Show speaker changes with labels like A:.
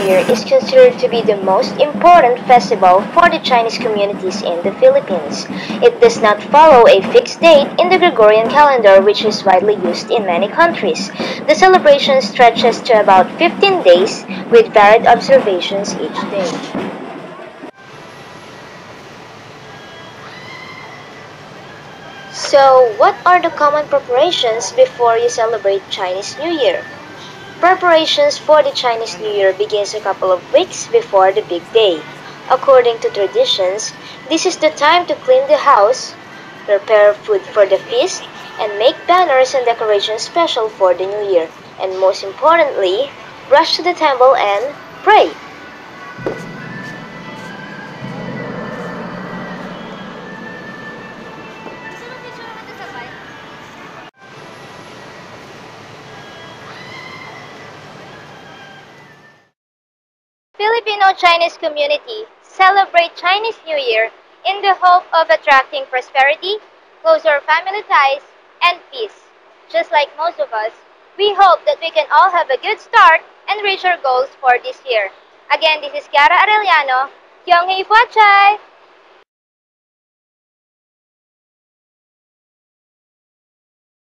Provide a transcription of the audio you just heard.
A: Year is considered to be the most important festival for the Chinese communities in the Philippines. It does not follow a fixed date in the Gregorian calendar, which is widely used in many countries. The celebration stretches to about 15 days with varied observations each day. So, what are the common preparations before you celebrate Chinese New Year? Preparations for the Chinese New Year begins a couple of weeks before the big day. According to traditions, this is the time to clean the house, prepare food for the feast, and make banners and decorations special for the New Year. And most importantly, rush to the temple and pray. Filipino-Chinese community celebrate Chinese New Year in the hope of attracting prosperity, closer family ties, and peace. Just like most of us, we hope that we can all have a good start and reach our goals for this year. Again, this is Kiara Arellano. Kyung Hei Fuachai!